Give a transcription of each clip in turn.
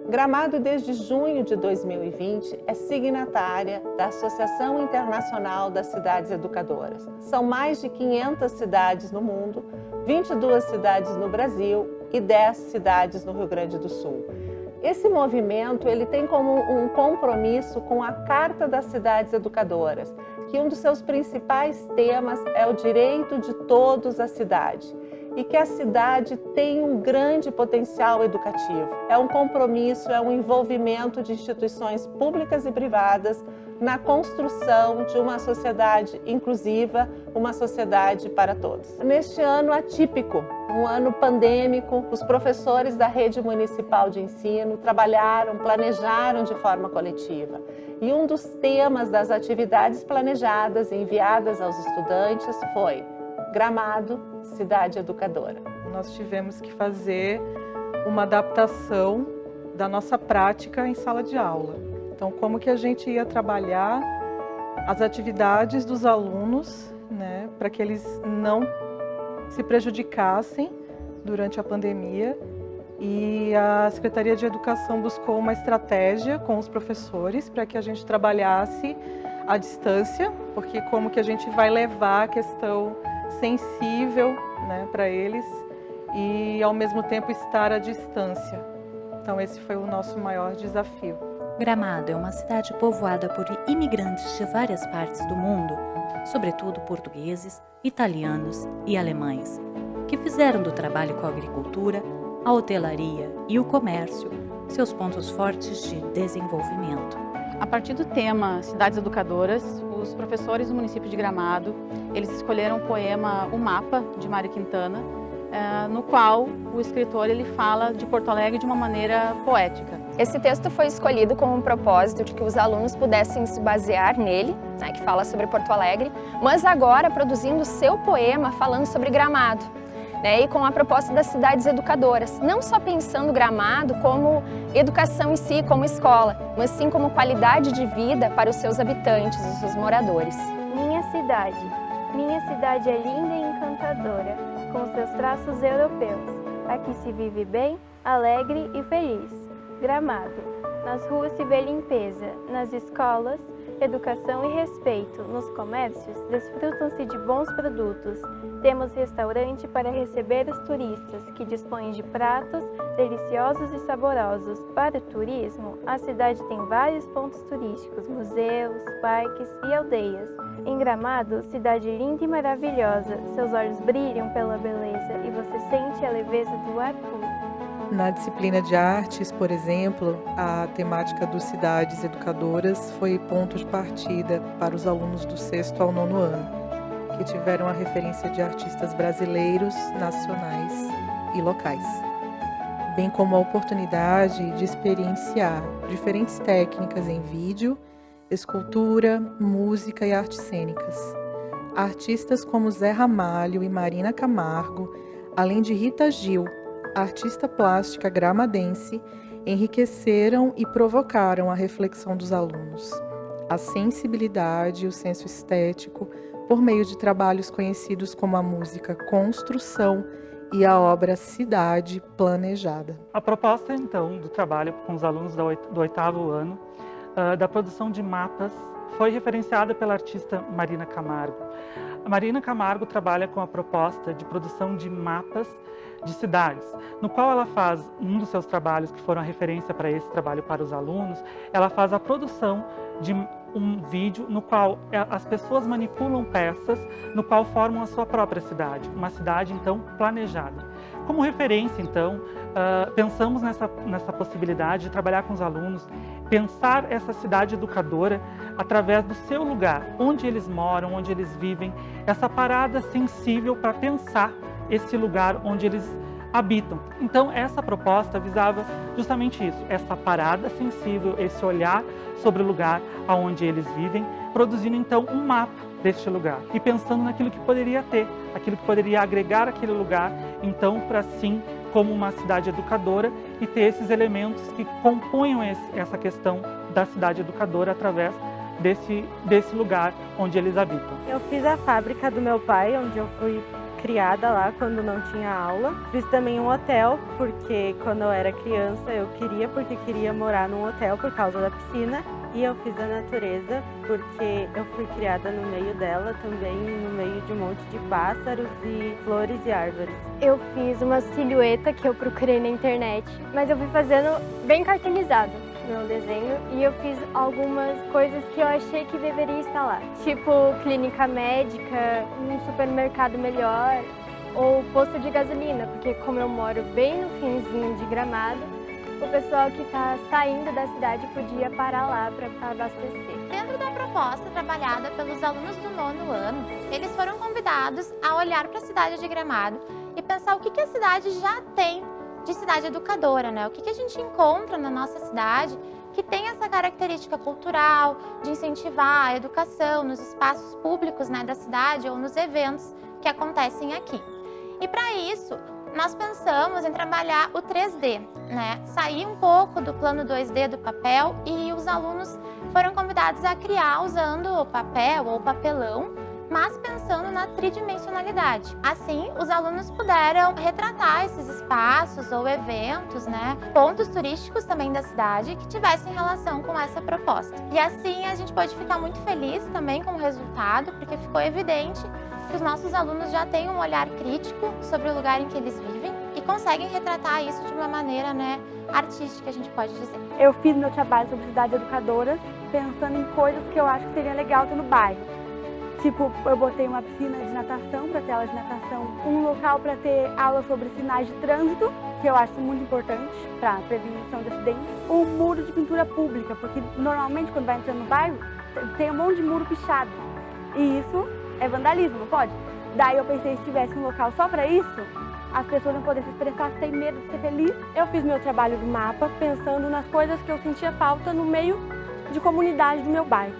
Gramado, desde junho de 2020, é signatária da Associação Internacional das Cidades Educadoras. São mais de 500 cidades no mundo, 22 cidades no Brasil e 10 cidades no Rio Grande do Sul. Esse movimento ele tem como um compromisso com a Carta das Cidades Educadoras, que um dos seus principais temas é o direito de todos à cidade e que a cidade tem um grande potencial educativo. É um compromisso, é um envolvimento de instituições públicas e privadas na construção de uma sociedade inclusiva, uma sociedade para todos. Neste ano atípico, um ano pandêmico, os professores da rede municipal de ensino trabalharam, planejaram de forma coletiva. E um dos temas das atividades planejadas e enviadas aos estudantes foi Gramado, cidade educadora. Nós tivemos que fazer uma adaptação da nossa prática em sala de aula. Então, como que a gente ia trabalhar as atividades dos alunos, né, para que eles não se prejudicassem durante a pandemia. E a Secretaria de Educação buscou uma estratégia com os professores para que a gente trabalhasse à distância, porque como que a gente vai levar a questão sensível, né, para eles e ao mesmo tempo estar à distância. Então esse foi o nosso maior desafio. Gramado é uma cidade povoada por imigrantes de várias partes do mundo, sobretudo portugueses, italianos e alemães, que fizeram do trabalho com a agricultura, a hotelaria e o comércio seus pontos fortes de desenvolvimento. A partir do tema Cidades Educadoras, os professores do município de Gramado, eles escolheram o poema O Mapa, de Mário Quintana, no qual o escritor ele fala de Porto Alegre de uma maneira poética. Esse texto foi escolhido com o propósito de que os alunos pudessem se basear nele, né, que fala sobre Porto Alegre, mas agora produzindo seu poema falando sobre Gramado. E com a proposta das cidades educadoras, não só pensando Gramado como educação em si, como escola, mas sim como qualidade de vida para os seus habitantes, os seus moradores. Minha cidade é linda e encantadora, com seus traços europeus. Aqui se vive bem, alegre e feliz. Gramado. Nas ruas se vê limpeza, nas escolas, educação e respeito. Nos comércios, desfrutam-se de bons produtos. Temos restaurante para receber os turistas, que dispõe de pratos deliciosos e saborosos. Para o turismo, a cidade tem vários pontos turísticos, museus, parques e aldeias. Em Gramado, cidade linda e maravilhosa. Seus olhos brilham pela beleza e você sente a leveza do ar puro. Na disciplina de artes, por exemplo, a temática dos Cidades Educadoras foi ponto de partida para os alunos do 6º ao 9º ano, que tiveram a referência de artistas brasileiros, nacionais e locais, bem como a oportunidade de experienciar diferentes técnicas em vídeo, escultura, música e artes cênicas. Artistas como Zé Ramalho e Marina Camargo, além de Rita Gil, artista plástica gramadense, enriqueceram e provocaram a reflexão dos alunos, a sensibilidade e o senso estético por meio de trabalhos conhecidos como a música Construção e a obra Cidade Planejada. A proposta, então, do trabalho com os alunos do 8º ano, da produção de mapas, foi referenciada pela artista Marina Camargo. A Marina Camargo trabalha com a proposta de produção de mapas de cidades, no qual ela faz, um dos seus trabalhos que foram a referência para esse trabalho para os alunos, ela faz a produção de um vídeo no qual as pessoas manipulam peças, no qual formam a sua própria cidade, uma cidade então planejada. Como referência então, pensamos nessa possibilidade de trabalhar com os alunos, pensar essa cidade educadora através do seu lugar, onde eles moram, onde eles vivem, essa parada sensível para pensar esse lugar onde eles habitam. Então essa proposta visava justamente isso, essa parada sensível, esse olhar sobre o lugar onde eles vivem, produzindo então um mapa deste lugar e pensando naquilo que poderia ter, aquilo que poderia agregar aquele lugar, então para sim como uma cidade educadora e ter esses elementos que componham essa questão da cidade educadora através desse lugar onde eles habitam. Eu fiz a fábrica do meu pai, onde eu fui criada lá quando não tinha aula. Fiz também um hotel, porque quando eu era criança eu queria morar num hotel por causa da piscina. E eu fiz a natureza porque eu fui criada no meio dela também, no meio de um monte de pássaros e flores e árvores. Eu fiz uma silhueta que eu procurei na internet, mas eu fui fazendo bem cartoonizado meu desenho e eu fiz algumas coisas que eu achei que deveria estar lá, tipo clínica médica, um supermercado melhor ou posto de gasolina, porque como eu moro bem no finzinho de Gramado, o pessoal que está saindo da cidade podia parar lá para abastecer. Dentro da proposta trabalhada pelos alunos do 9º ano, eles foram convidados a olhar para a cidade de Gramado e pensar o que a cidade já tem de cidade educadora, né? O que a gente encontra na nossa cidade que tem essa característica cultural de incentivar a educação nos espaços públicos, né, da cidade ou nos eventos que acontecem aqui. E para isso, nós pensamos em trabalhar o 3D, né? Sair um pouco do plano 2D do papel e os alunos foram convidados a criar usando papel ou papelão, mas pensando na tridimensionalidade. Assim, os alunos puderam retratar esses espaços ou eventos, né? Pontos turísticos também da cidade que tivessem relação com essa proposta. E assim a gente pode ficar muito feliz também com o resultado, porque ficou evidente que os nossos alunos já têm um olhar crítico sobre o lugar em que eles vivem e conseguem retratar isso de uma maneira, né, artística, a gente pode dizer. Eu fiz meu trabalho sobre cidades educadoras pensando em coisas que eu acho que seria legal ter no bairro. Tipo, eu botei uma piscina de natação para ter aula de natação, um local para ter aula sobre sinais de trânsito, que eu acho muito importante para a prevenção de acidentes, um muro de pintura pública, porque normalmente quando vai entrando no bairro tem um monte de muro pichado e isso é vandalismo, não pode? Daí eu pensei, se tivesse um local só para isso, as pessoas iam poder se expressar sem medo de ser feliz. Eu fiz meu trabalho do mapa pensando nas coisas que eu sentia falta no meio de comunidade do meu bairro,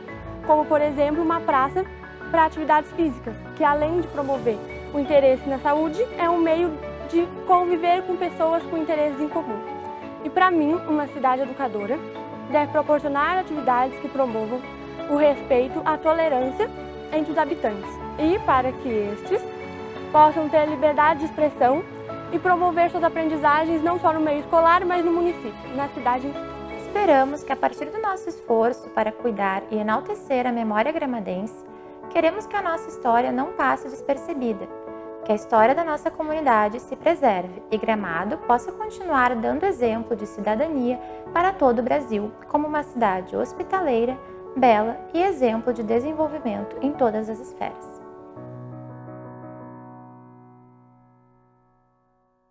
como por exemplo uma praça para atividades físicas, que além de promover o interesse na saúde, é um meio de conviver com pessoas com interesses em comum. E para mim, uma cidade educadora deve proporcionar atividades que promovam o respeito, a tolerância entre os habitantes e para que estes possam ter liberdade de expressão e promover suas aprendizagens não só no meio escolar, mas no município, na cidade. Esperamos que a partir do nosso esforço para cuidar e enaltecer a memória gramadense, queremos que a nossa história não passe despercebida, que a história da nossa comunidade se preserve e Gramado possa continuar dando exemplo de cidadania para todo o Brasil, como uma cidade hospitaleira, bela e exemplo de desenvolvimento em todas as esferas.